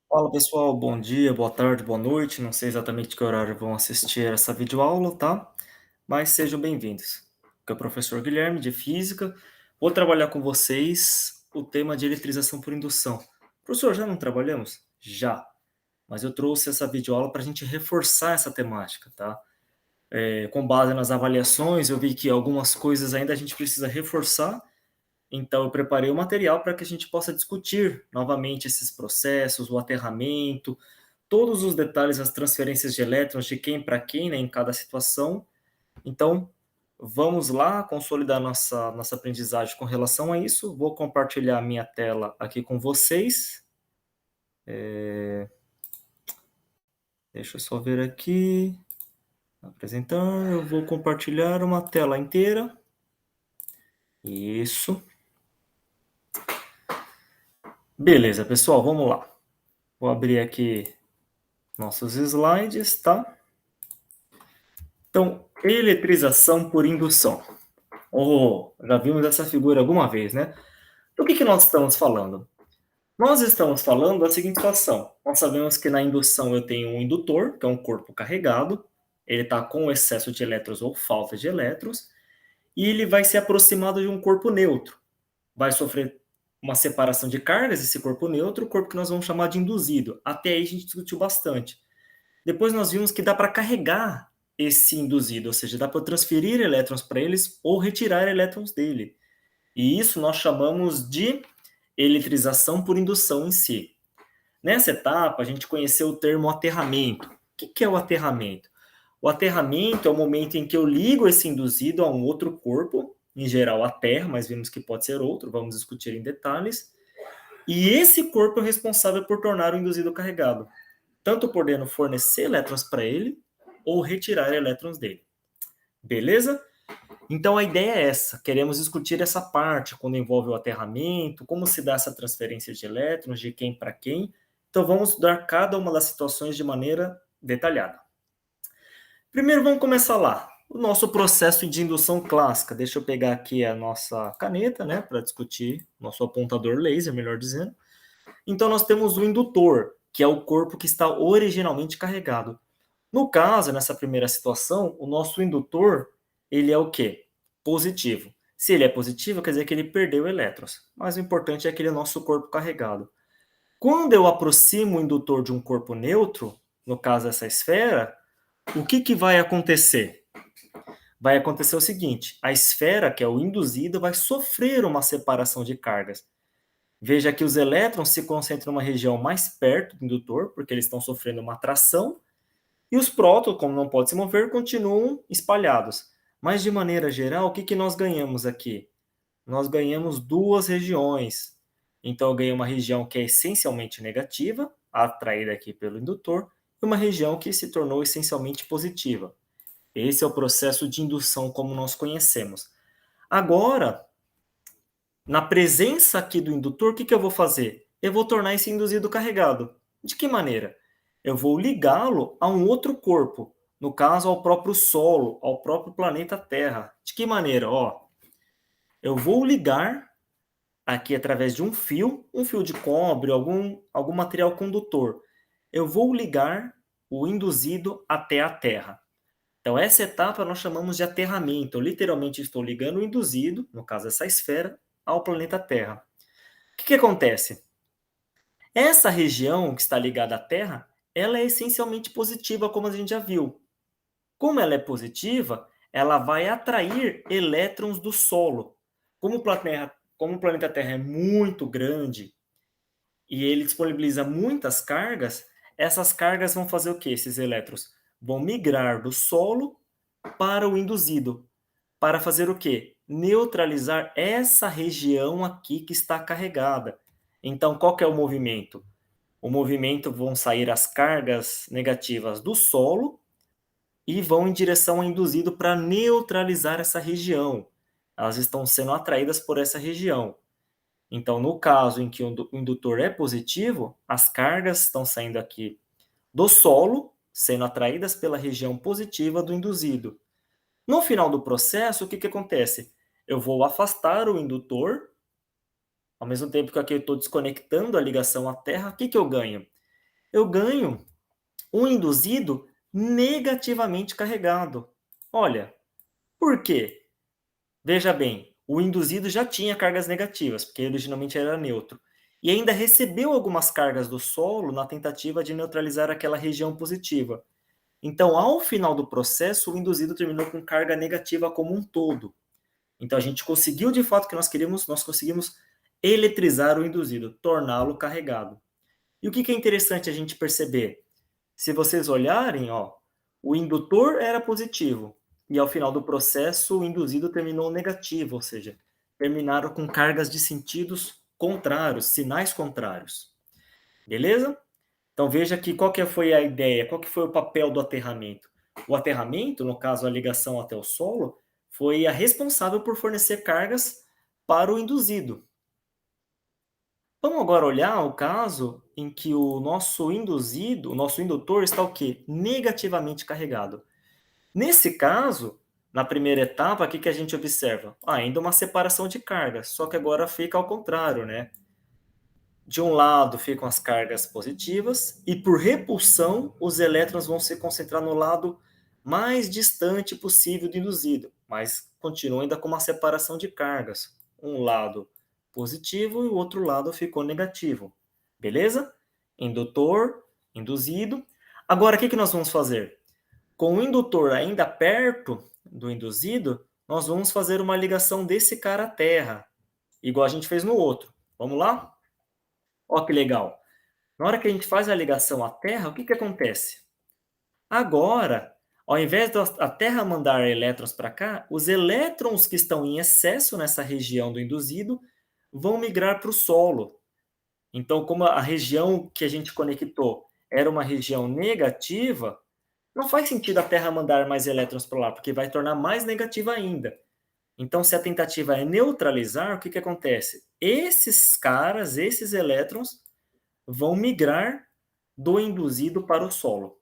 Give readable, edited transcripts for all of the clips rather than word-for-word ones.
Fala pessoal, bom dia, boa tarde, boa noite. Não sei exatamente que horário vão assistir essa videoaula, tá? Mas sejam bem-vindos. Aqui é o professor Guilherme, de Física. Vou trabalhar com vocês o tema de eletrização por indução. Professor, já não trabalhamos? Já. Mas eu trouxe essa videoaula para a gente reforçar essa temática, tá? Com base nas avaliações, eu vi que algumas coisas ainda a gente precisa reforçar, então, eu preparei o material para que a gente possa discutir novamente esses processos, o aterramento, todos os detalhes, as transferências de elétrons, de quem para quem, né, em cada situação. Então, vamos lá consolidar nossa aprendizagem com relação a isso. Vou compartilhar a minha tela aqui com vocês. Deixa eu só ver aqui. Apresentar, eu vou compartilhar uma tela inteira. Isso. Beleza, pessoal, vamos lá. Vou abrir aqui nossos slides, tá? Então, eletrização por indução. Oh, já vimos essa figura alguma vez, né? Do que nós estamos falando? Nós estamos falando da seguinte situação. Nós sabemos que na indução eu tenho um indutor, que é um corpo carregado, ele está com excesso de elétrons ou falta de elétrons, e ele vai ser aproximado de um corpo neutro. Vai sofrer uma separação de cargas, esse corpo neutro, o corpo que nós vamos chamar de induzido. Até aí a gente discutiu bastante. Depois nós vimos que dá para carregar esse induzido, ou seja, dá para transferir elétrons para eles ou retirar elétrons dele. E isso nós chamamos de eletrização por indução em si. Nessa etapa, a gente conheceu o termo aterramento. O que é o aterramento? O aterramento é o momento em que eu ligo esse induzido a um outro corpo, em geral a Terra, mas vimos que pode ser outro, vamos discutir em detalhes. E esse corpo é responsável por tornar o induzido carregado, tanto podendo fornecer elétrons para ele ou retirar elétrons dele. Beleza? Então a ideia é essa, queremos discutir essa parte, quando envolve o aterramento, como se dá essa transferência de elétrons, de quem para quem. Então vamos estudar cada uma das situações de maneira detalhada. Primeiro vamos começar lá, o nosso processo de indução clássica. Deixa eu pegar aqui a nossa caneta, né, para discutir, nosso apontador laser, melhor dizendo. Então nós temos o indutor, que é o corpo que está originalmente carregado. No caso, nessa primeira situação, o nosso indutor, ele é o quê? Positivo. Se ele é positivo, quer dizer que ele perdeu elétrons. Mas o importante é aquele nosso corpo carregado. Quando eu aproximo o indutor de um corpo neutro, no caso essa esfera, o que vai acontecer? Vai acontecer o seguinte, a esfera, que é o induzido, vai sofrer uma separação de cargas. Veja que os elétrons se concentram numa região mais perto do indutor, porque eles estão sofrendo uma atração, e os prótons, como não podem se mover, continuam espalhados. Mas, de maneira geral, o que nós ganhamos aqui? Nós ganhamos duas regiões. Então, eu ganhei uma região que é essencialmente negativa, atraída aqui pelo indutor, e uma região que se tornou essencialmente positiva. Esse é o processo de indução como nós conhecemos. Agora, na presença aqui do indutor, o que eu vou fazer? Eu vou tornar esse induzido carregado. De que maneira? Eu vou ligá-lo a um outro corpo, no caso ao próprio solo, ao próprio planeta Terra. De que maneira? Eu vou ligar aqui através de um fio de cobre, algum material condutor. Eu vou ligar o induzido até a Terra. Então, essa etapa nós chamamos de aterramento. Eu literalmente estou ligando o induzido, no caso essa esfera, ao planeta Terra. O que acontece? Essa região que está ligada à Terra, ela é essencialmente positiva, como a gente já viu. Como ela é positiva, ela vai atrair elétrons do solo. Como o planeta Terra é muito grande e ele disponibiliza muitas cargas, essas cargas vão fazer o quê? Esses elétrons vão migrar do solo para o induzido. Para fazer o quê? Neutralizar essa região aqui que está carregada. Então, qual que é o movimento? O movimento vão sair as cargas negativas do solo e vão em direção ao induzido para neutralizar essa região. Elas estão sendo atraídas por essa região. Então, no caso em que o indutor é positivo, as cargas estão saindo aqui do solo, sendo atraídas pela região positiva do induzido. No final do processo, o que acontece? Eu vou afastar o indutor, ao mesmo tempo que aqui eu estou desconectando a ligação à Terra, o que eu ganho? Eu ganho um induzido negativamente carregado. Olha, por quê? Veja bem, o induzido já tinha cargas negativas, porque originalmente era neutro, e ainda recebeu algumas cargas do solo na tentativa de neutralizar aquela região positiva. Então, ao final do processo, o induzido terminou com carga negativa como um todo. Então, a gente conseguiu de fato o que nós queríamos, nós conseguimos eletrizar o induzido, torná-lo carregado. E o que é interessante a gente perceber? Se vocês olharem, ó, o indutor era positivo e ao final do processo o induzido terminou negativo, ou seja, terminaram com cargas de sentidos contrários, sinais contrários. Beleza? Então veja que qual que foi a ideia, qual que foi o papel do aterramento. O aterramento, no caso a ligação até o solo, foi a responsável por fornecer cargas para o induzido. Vamos agora olhar o caso em que o nosso induzido, o nosso indutor está o quê? Negativamente carregado. Nesse caso, na primeira etapa, o que que a gente observa? Ainda uma separação de cargas, só que agora fica ao contrário, né? De um lado ficam as cargas positivas e por repulsão os elétrons vão se concentrar no lado mais distante possível do induzido, mas continua ainda com uma separação de cargas. Um lado positivo e o outro lado ficou negativo. Beleza? Indutor, induzido. Agora, o que que nós vamos fazer? Com o indutor ainda perto do induzido, nós vamos fazer uma ligação desse cara à Terra, igual a gente fez no outro. Vamos lá? Ó que legal. Na hora que a gente faz a ligação à Terra, o que que acontece? Agora, ao invés da Terra mandar elétrons para cá, os elétrons que estão em excesso nessa região do induzido vão migrar para o solo. Então, como a região que a gente conectou era uma região negativa, não faz sentido a Terra mandar mais elétrons para lá, porque vai tornar mais negativa ainda. Então, se a tentativa é neutralizar, o que que acontece? Esses caras, esses elétrons, vão migrar do induzido para o solo.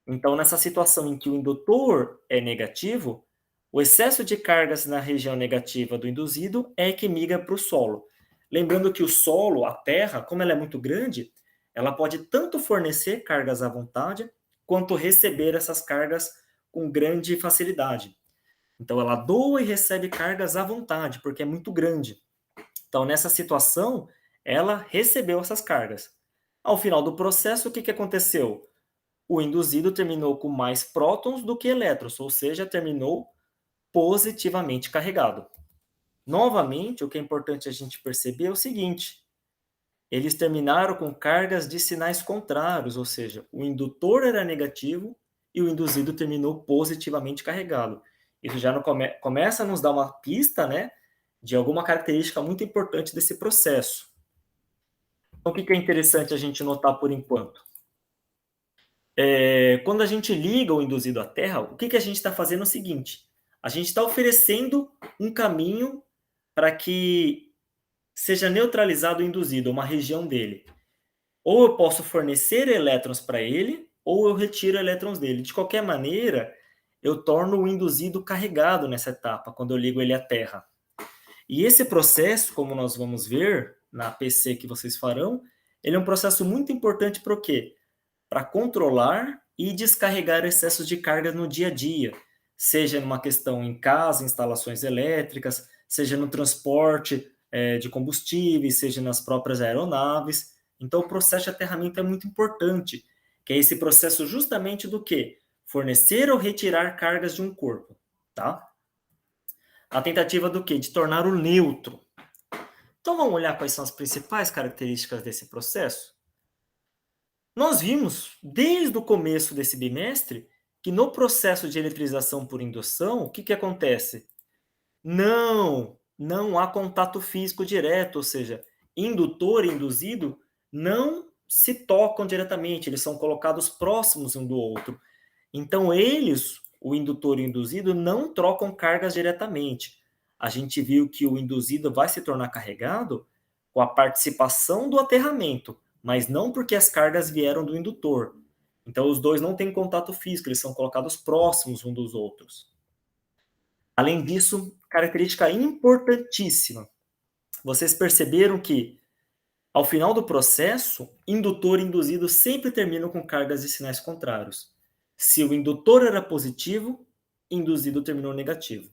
Então, nessa situação em que o indutor é negativo, o excesso de cargas na região negativa do induzido é que migra para o solo. Lembrando que o solo, a Terra, como ela é muito grande, ela pode tanto fornecer cargas à vontade, quanto receber essas cargas com grande facilidade. Então, ela doa e recebe cargas à vontade, porque é muito grande. Então, nessa situação, ela recebeu essas cargas. Ao final do processo, o que que aconteceu? O induzido terminou com mais prótons do que elétrons, ou seja, terminou positivamente carregado. Novamente, o que é importante a gente perceber é o seguinte: eles terminaram com cargas de sinais contrários, ou seja, o indutor era negativo e o induzido terminou positivamente carregado. Isso já começa a nos dar uma pista, né, de alguma característica muito importante desse processo. Então, o que é interessante a gente notar por enquanto? Quando a gente liga o induzido à Terra, o que a gente está fazendo é o seguinte: a gente está oferecendo um caminho para que seja neutralizado o induzido, uma região dele. Ou eu posso fornecer elétrons para ele, ou eu retiro elétrons dele. De qualquer maneira, eu torno o induzido carregado nessa etapa, quando eu ligo ele à Terra. E esse processo, como nós vamos ver na PC que vocês farão, ele é um processo muito importante para o quê? Para controlar e descarregar excessos de carga no dia a dia, seja numa questão em casa, instalações elétricas, seja no transporte de combustíveis, seja nas próprias aeronaves. Então, o processo de aterramento é muito importante, que é esse processo justamente do quê? Fornecer ou retirar cargas de um corpo, tá? A tentativa do quê? De tornar o neutro. Então, vamos olhar quais são as principais características desse processo? Nós vimos, desde o começo desse bimestre, que no processo de eletrização por indução, o que que acontece? Não há contato físico direto, ou seja, indutor e induzido não se tocam diretamente, eles são colocados próximos um do outro. Então, eles, o indutor e o induzido, não trocam cargas diretamente. A gente viu que o induzido vai se tornar carregado com a participação do aterramento, mas não porque as cargas vieram do indutor. Então, os dois não têm contato físico, eles são colocados próximos um dos outros. Além disso, característica importantíssima, vocês perceberam que Ao final do processo, indutor e induzido sempre terminam com cargas e sinais contrários. Se o indutor era positivo, induzido terminou negativo.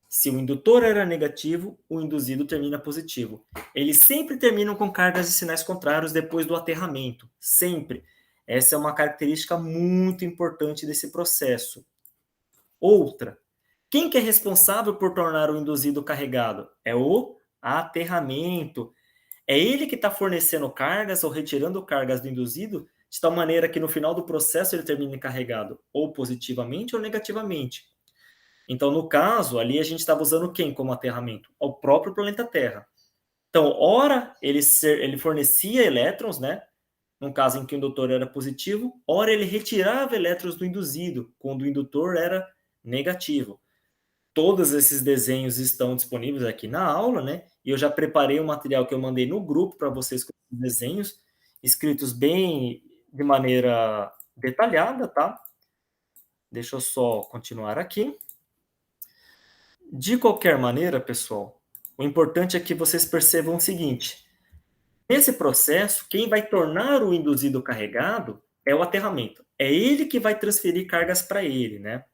Se o indutor era negativo, o induzido termina positivo. Eles sempre terminam com cargas e sinais contrários depois do aterramento. Sempre. Essa é uma característica muito importante desse processo. Outra. Quem que é responsável por tornar o induzido carregado? É o aterramento. É ele que está fornecendo cargas ou retirando cargas do induzido, de tal maneira que no final do processo ele termine carregado ou positivamente ou negativamente. Então, no caso, ali a gente estava usando quem como aterramento? O próprio planeta Terra. Então, ora ele fornecia elétrons, né? No caso em que o indutor era positivo, ora ele retirava elétrons do induzido, quando o indutor era negativo. Todos esses desenhos estão disponíveis aqui na aula, né? E eu já preparei um material que eu mandei no grupo para vocês com os desenhos, escritos bem de maneira detalhada, tá? Deixa eu só continuar aqui. De qualquer maneira, pessoal, o importante é que vocês percebam o seguinte: nesse processo, quem vai tornar o induzido carregado é o aterramento. É ele que vai transferir cargas para ele, né?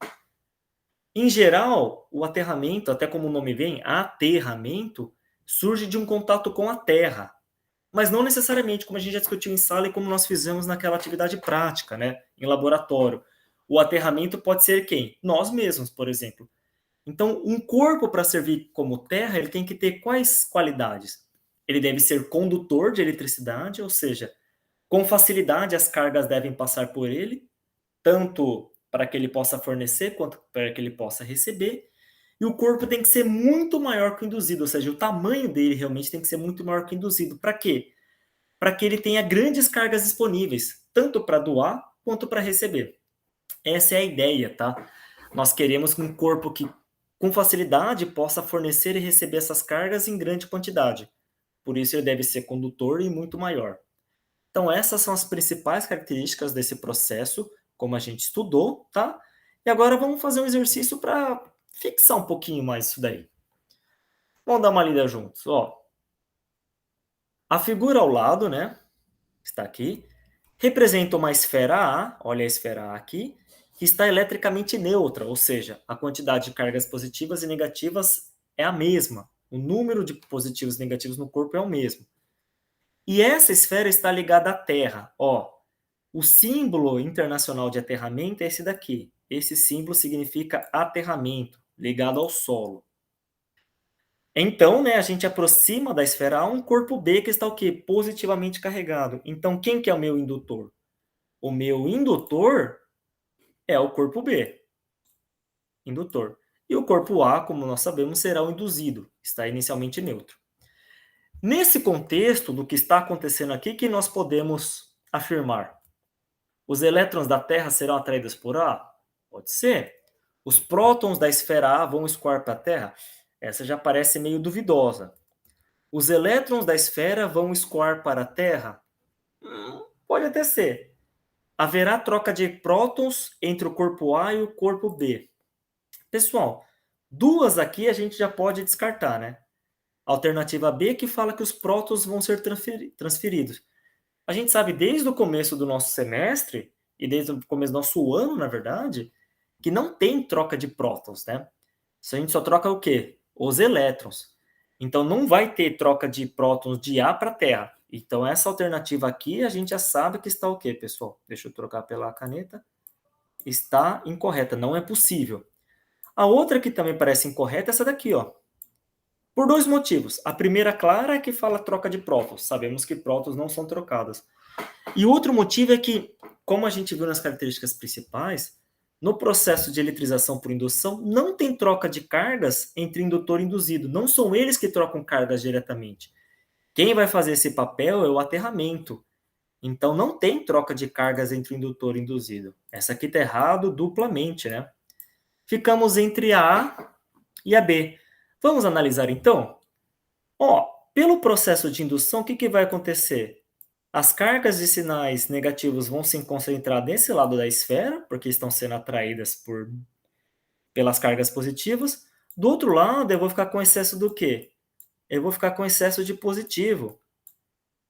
Em geral, o aterramento, até como o nome vem, aterramento, surge de um contato com a Terra. Mas não necessariamente, como a gente já discutiu em sala e como nós fizemos naquela atividade prática, né, em laboratório. O aterramento pode ser quem? Nós mesmos, por exemplo. Então, um corpo para servir como terra, ele tem que ter quais qualidades? Ele deve ser condutor de eletricidade, ou seja, com facilidade as cargas devem passar por ele, tanto para que ele possa fornecer quanto para que ele possa receber. E o corpo tem que ser muito maior que o induzido, ou seja, o tamanho dele realmente tem que ser muito maior que o induzido. Para quê? Para que ele tenha grandes cargas disponíveis, tanto para doar quanto para receber. Essa é a ideia, tá? Nós queremos um corpo que, com facilidade, possa fornecer e receber essas cargas em grande quantidade. Por isso, ele deve ser condutor e muito maior. Então, essas são as principais características desse processo, como a gente estudou, tá? E agora vamos fazer um exercício para fixar um pouquinho mais isso daí. Vamos dar uma lida juntos, ó. A figura ao lado, né, está aqui, representa uma esfera A, olha a esfera A aqui, que está eletricamente neutra, ou seja, a quantidade de cargas positivas e negativas é a mesma. O número de positivos e negativos no corpo é o mesmo. E essa esfera está ligada à Terra. Ó, o símbolo internacional de aterramento é esse daqui. Esse símbolo significa aterramento, ligado ao solo. Então, né, a gente aproxima da esfera A um corpo B que está o quê? Positivamente carregado. Então, quem que é o meu indutor? O meu indutor é o corpo B, indutor. E o corpo A, como nós sabemos, será o induzido, está inicialmente neutro. Nesse contexto do que está acontecendo aqui, que nós podemos afirmar? Os elétrons da Terra serão atraídos por A? Pode ser. Os prótons da esfera A vão escoar para a Terra? Essa já parece meio duvidosa. Os elétrons da esfera vão escoar para a Terra? Pode até ser. Haverá troca de prótons entre o corpo A e o corpo B. Pessoal, duas aqui a gente já pode descartar, né? Alternativa B que fala que os prótons vão ser transferidos. A gente sabe desde o começo do nosso semestre, e desde o começo do nosso ano, na verdade, que não tem troca de prótons, né? A gente só troca o quê? Os elétrons. Então não vai ter troca de prótons de A para Terra. Então essa alternativa aqui a gente já sabe que está o quê, pessoal? Deixa eu trocar pela caneta. Está incorreta, não é possível. A outra que também parece incorreta é essa daqui, ó. Por dois motivos. A primeira clara é que fala troca de prótons. Sabemos que prótons não são trocados. E outro motivo é que, como a gente viu nas características principais, no processo de eletrização por indução, não tem troca de cargas entre indutor e induzido. Não são eles que trocam cargas diretamente. Quem vai fazer esse papel é o aterramento. Então, não tem troca de cargas entre o indutor e o induzido. Essa aqui está errado duplamente, né? Ficamos entre a A e a B. Vamos analisar então? Ó, pelo processo de indução, o que, que vai acontecer? As cargas de sinais negativos vão se concentrar desse lado da esfera, porque estão sendo atraídas pelas cargas positivas. Do outro lado, eu vou ficar com excesso do quê? Eu vou ficar com excesso de positivo.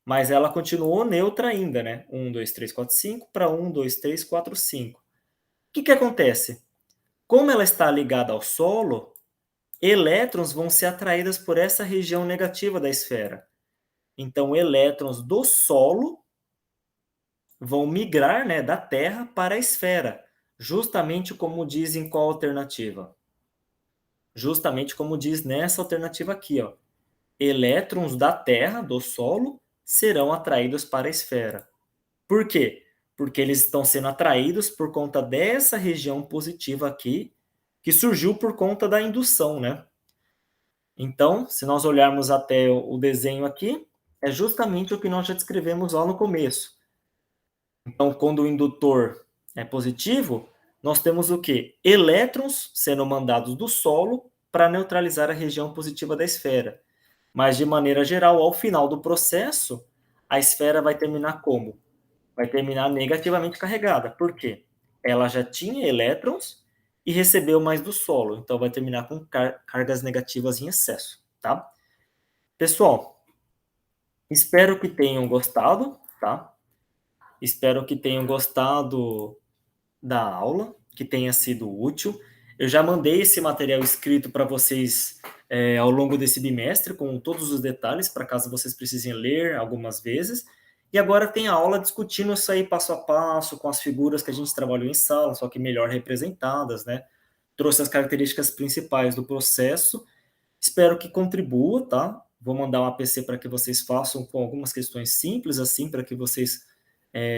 mas ela continuou neutra ainda, né? 1, 2, 3, 4, 5 para 1, 2, 3, 4, 5. O que acontece? Como ela está ligada ao solo, elétrons vão ser atraídos por essa região negativa da esfera. Então, elétrons do solo vão migrar, né, da Terra para a esfera, justamente como diz em qual alternativa? Justamente como diz nessa alternativa aqui, ó. Elétrons da Terra, do solo, serão atraídos para a esfera. Por quê? Porque eles estão sendo atraídos por conta dessa região positiva aqui, que surgiu por conta da indução, né? Então, se nós olharmos até o desenho aqui, é justamente o que nós já descrevemos lá no começo. Então, quando o indutor é positivo, nós temos o quê? Elétrons sendo mandados do solo para neutralizar a região positiva da esfera. Mas, de maneira geral, ao final do processo, a esfera vai terminar como? Vai terminar negativamente carregada. Por quê? Ela já tinha elétrons e recebeu mais do solo. Então, vai terminar com cargas negativas em excesso, tá? Pessoal, espero que tenham gostado, tá? Espero que tenham gostado da aula, que tenha sido útil. Eu já mandei esse material escrito para vocês ao longo desse bimestre, com todos os detalhes, para caso vocês precisem ler algumas vezes. E agora tem a aula discutindo isso aí passo a passo, com as figuras que a gente trabalhou em sala, só que melhor representadas, né? Trouxe as características principais do processo. Espero que contribua, tá? Vou mandar um APC para que vocês façam com algumas questões simples, assim, para que vocês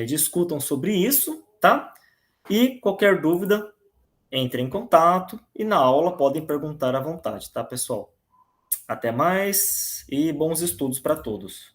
discutam sobre isso, tá? E qualquer dúvida, entre em contato e na aula podem perguntar à vontade, tá, pessoal? Até mais e bons estudos para todos.